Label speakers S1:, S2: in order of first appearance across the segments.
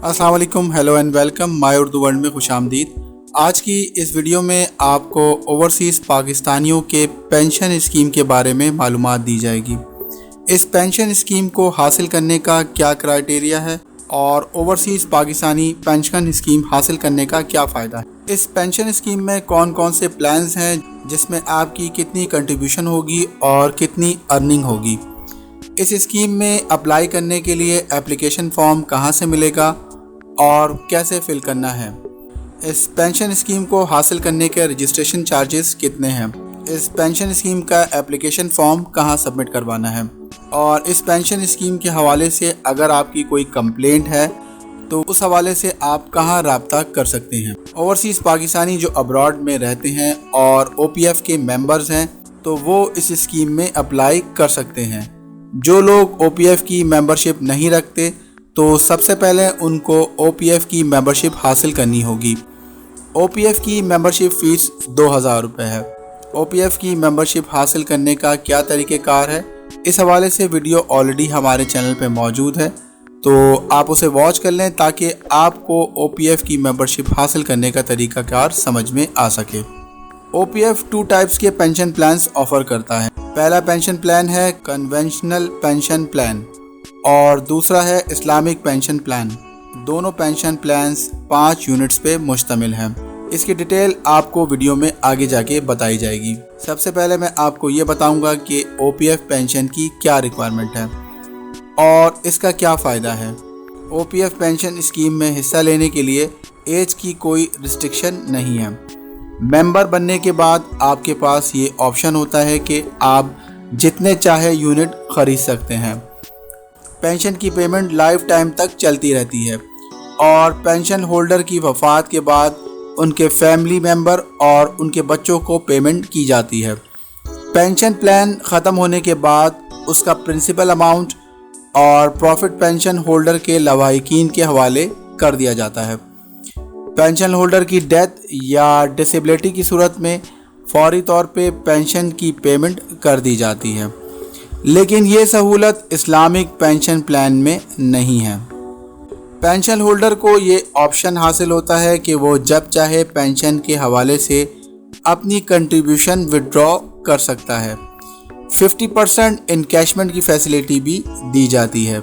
S1: अस्सलाम वालेकुम, hello and welcome my Urdu world में खुश आमदीद। आज की इस वीडियो में आपको ओवरसीज़ पाकिस्तानियों के पेंशन स्कीम के बारे में मालूमात दी जाएगी। इस पेंशन स्कीम को हासिल करने का क्या क्राइटेरिया है और ओवरसीज़ पाकिस्तानी पेंशन स्कीम हासिल करने का क्या फ़ायदा है। इस पेंशन स्कीम में कौन कौन से प्लान्स हैं जिसमें आपकी कितनी कंट्रीब्यूशन होगी और कितनी अर्निंग होगी। इस स्कीम में अप्लाई करने के लिए एप्लीकेशन फॉर्म कहां से मिलेगा और कैसे फिल करना है। इस पेंशन स्कीम को हासिल करने के रजिस्ट्रेशन चार्जेस कितने हैं। इस पेंशन स्कीम का एप्लीकेशन फॉर्म कहां सबमिट करवाना है और इस पेंशन स्कीम के हवाले से अगर आपकी कोई कंप्लेंट है तो उस हवाले से आप कहां राब्ता कर सकते हैं। ओवरसीज़ पाकिस्तानी जो अब्रॉड में रहते हैं और OPF के मेंबर्स हैं तो वो इस स्कीम में अप्लाई कर सकते हैं। जो लोग OPF की मेंबरशिप नहीं रखते तो सबसे पहले उनको OPF की मेंबरशिप हासिल करनी होगी। OPF की मेंबरशिप फ़ीस 2000 रुपये है। OPF की मेंबरशिप हासिल करने का क्या तरीक़ेकार है, इस हवाले से वीडियो ऑलरेडी हमारे चैनल पे मौजूद है, तो आप उसे वॉच कर लें ताकि आपको OPF की मेंबरशिप हासिल करने का तरीक़ाकार समझ में आ सके। OPF 2 टाइप्स के पेंशन प्लान्स ऑफ़र करता है। पहला पेंशन प्लान है कन्वेंशनल पेंशन प्लान और दूसरा है इस्लामिक पेंशन प्लान। दोनों पेंशन प्लान्स 5 यूनिट्स पे मुश्तमिल हैं। इसकी डिटेल आपको वीडियो में आगे जाके बताई जाएगी। सबसे पहले मैं आपको ये बताऊंगा कि OPF पेंशन की क्या रिक्वायरमेंट है और इसका क्या फ़ायदा है। OPF पेंशन स्कीम में हिस्सा लेने के लिए एज की कोई रिस्ट्रिक्शन नहीं है। मेंबर बनने के बाद आपके पास ये ऑप्शन होता है कि आप जितने चाहे यूनिट ख़रीद सकते हैं। पेंशन की पेमेंट लाइफ टाइम तक चलती रहती है और पेंशन होल्डर की वफ़ात के बाद उनके फैमिली मेंबर और उनके बच्चों को पेमेंट की जाती है। पेंशन प्लान ख़त्म होने के बाद उसका प्रिंसिपल अमाउंट और प्रॉफिट पेंशन होल्डर के लवाहिकीन के हवाले कर दिया जाता है। पेंशन होल्डर की डेथ या डिसेबिलिटी की सूरत में फौरी तौर पे पेंशन की पेमेंट कर दी जाती है, लेकिन ये सहूलत इस्लामिक पेंशन प्लान में नहीं है। पेंशन होल्डर को ये ऑप्शन हासिल होता है कि वो जब चाहे पेंशन के हवाले से अपनी कंट्रीब्यूशन विड्रॉ कर सकता है। 50% इनकैशमेंट की फैसिलिटी भी दी जाती है।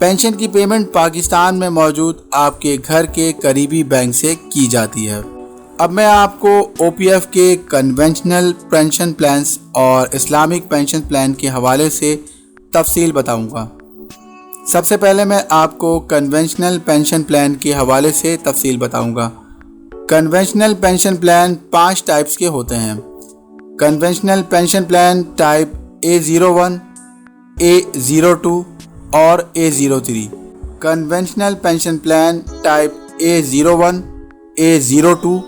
S1: पेंशन की पेमेंट पाकिस्तान में मौजूद आपके घर के करीबी बैंक से की जाती है। अब मैं आपको OPF के कन्वेंशनल पेंशन प्लान्स और इस्लामिक पेंशन प्लान के हवाले से तफसील बताऊंगा। सबसे पहले मैं आपको कन्वेंशनल पेंशन प्लान के हवाले से तफसील बताऊंगा। कन्वेंशनल पेंशन प्लान 5 टाइप्स के होते हैं। Conventional pension plan type A01, A02 और A03। Conventional pension plan type A01, A02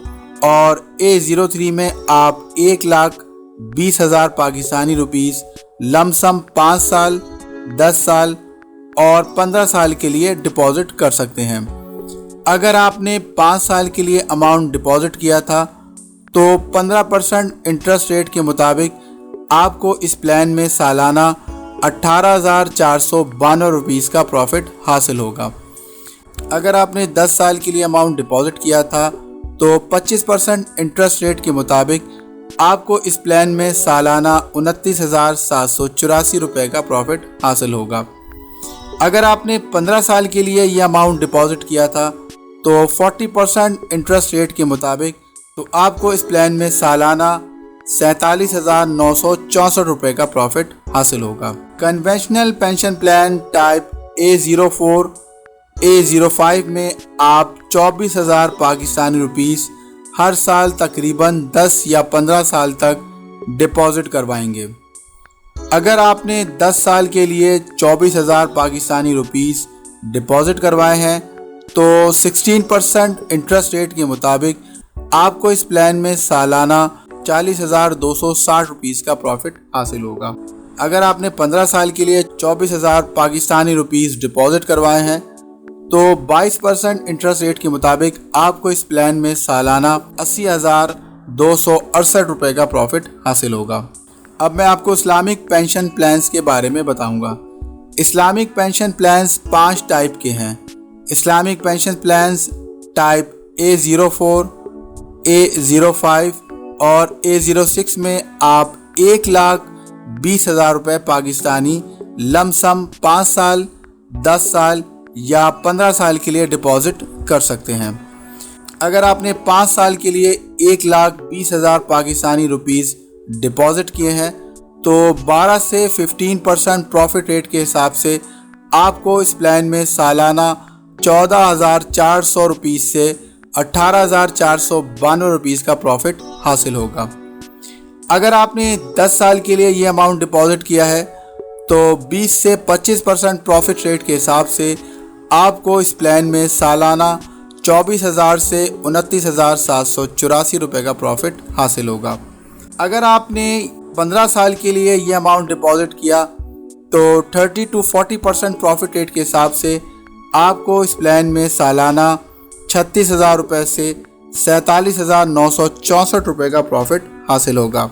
S1: और A03 में आप 1,20,000 पाकिस्तानी रुपीस लमसम 5 साल, 10 साल और 15 साल के लिए डिपॉजिट कर सकते हैं। अगर आपने 5 साल के लिए अमाउंट डिपॉजिट किया था तो 15% इंटरेस्ट रेट के मुताबिक आपको इस प्लान में सालाना 18,492 रुपीस का प्रॉफिट हासिल होगा। अगर आपने 10 साल के लिए अमाउंट डिपॉजिट किया था तो 25% इंटरेस्ट रेट के मुताबिक आपको इस प्लान में सालाना 29,784 रुपये का प्रॉफिट हासिल होगा। अगर आपने 15 साल के लिए यह अमाउंट डिपॉजिट किया था तो 40% इंटरेस्ट रेट के मुताबिक तो आपको इस प्लान में सालाना 47,964 रुपये का प्रॉफिट हासिल होगा। Conventional pension plan type A04, A05 में आप 24,000 पाकिस्तानी रुपीस हर साल तकरीबन 10 या 15 साल तक डिपॉजिट करवाएंगे। अगर आपने 10 साल के लिए 24,000 पाकिस्तानी रुपीस डिपॉजिट करवाए हैं तो 16% इंटरेस्ट रेट के मुताबिक आपको इस प्लान में सालाना 40,260 रुपीस का प्रॉफिट हासिल होगा। अगर आपने 15 साल के लिए 24,000 पाकिस्तानी रुपीस डिपॉजिट करवाए हैं तो 22% इंटरेस्ट रेट के मुताबिक आपको इस प्लान में सालाना 80,268 रुपये का प्रॉफिट हासिल होगा। अब मैं आपको इस्लामिक पेंशन प्लान्स के बारे में बताऊंगा। इस्लामिक पेंशन प्लान्स 5 टाइप के हैं। Islamic pension plans type A04, A05 और A06 में आप 1,20,000 रुपये पाकिस्तानी लमसम 5 साल, 10 साल या 15 साल के लिए डिपॉजिट कर सकते हैं। अगर आपने 5 साल के लिए 1,20,000 पाकिस्तानी रुपीस डिपॉजिट किए हैं तो 12 से 15% प्रॉफिट रेट के हिसाब से आपको इस प्लान में सालाना 14,400 रुपीस से 18,492 रुपीस का प्रॉफिट हासिल होगा। अगर आपने 10 साल के लिए ये अमाउंट डिपॉजिट किया है तो 20 से 25% प्रॉफिट रेट के हिसाब से आपको इस प्लान में सालाना 24,000 से 29,784 रुपये का प्रॉफिट हासिल होगा। अगर आपने 15 साल के लिए ये अमाउंट डिपॉजिट किया तो 30 to 40% प्रॉफिट रेट के हिसाब से आपको इस प्लान में सालाना 36,000 रुपये से 47,964 रुपये का प्रॉफिट हासिल होगा।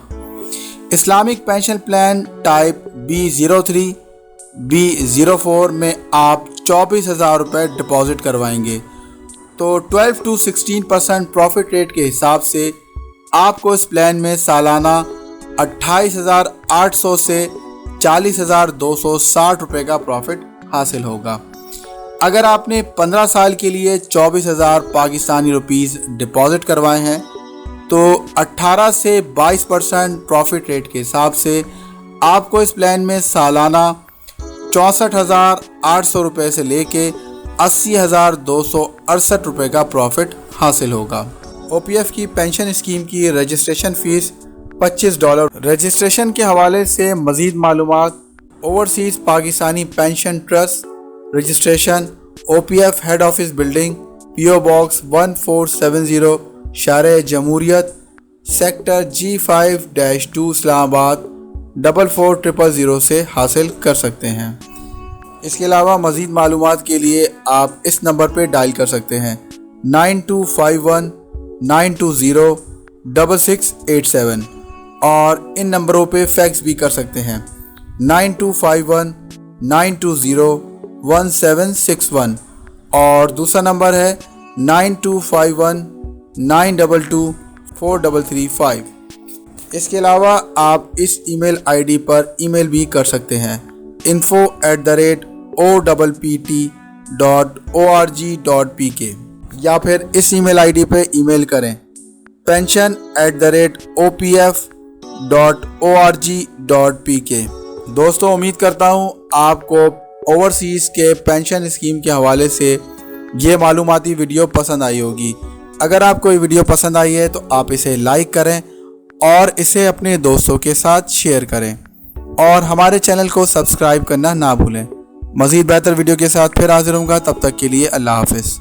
S1: Islamic pension plan type B03, B04 में आप 24,000 रुपये डिपॉजिट करवाएंगे तो 12 to 16% प्रॉफिट रेट के हिसाब से आपको इस प्लान में सालाना 28,800 से 40,260 रुपये का प्रॉफिट हासिल होगा। अगर आपने 15 साल के लिए 24,000 पाकिस्तानी रुपीस डिपॉजिट करवाए हैं तो 18 से 22% प्रॉफिट रेट के हिसाब से आपको इस प्लान में सालाना 64,800 रुपये से लेके 80,268 रुपये का प्रॉफिट हासिल होगा। OPF की पेंशन स्कीम की रजिस्ट्रेशन फ़ीस $25। रजिस्ट्रेशन के हवाले से मज़ीद मालूमात overseas Pakistani pension trust registration OPF head office building PO box 1470 शारे जमहूरियत सेक्टर G5-2 इस्लामाबाद 4400 से हासिल कर सकते हैं। इसके अलावा मज़ीद मालूमात के लिए आप इस नंबर पर डायल कर सकते हैं 9251-920-6687 और इन नंबरों पे फैक्स भी कर सकते हैं 9251-920-1761 और दूसरा नंबर है 9251-922-4335। इसके अलावा आप इस ईमेल आईडी पर ईमेल भी कर सकते हैं info@opt.org.pk या फिर इस ईमेल आईडी पे ईमेल करें pension@opf.org.pk। दोस्तों उम्मीद करता हूँ आपको ओवरसीज़ के पेंशन स्कीम के हवाले से ये मालूमाती वीडियो पसंद आई होगी। अगर आपको ये वीडियो पसंद आई है तो आप इसे लाइक करें और इसे अपने दोस्तों के साथ शेयर करें और हमारे चैनल को सब्सक्राइब करना ना भूलें। मज़ीद बेहतर वीडियो के साथ फिर हाजिर होऊंगा, तब तक के लिए अल्लाह हाफ़िज़।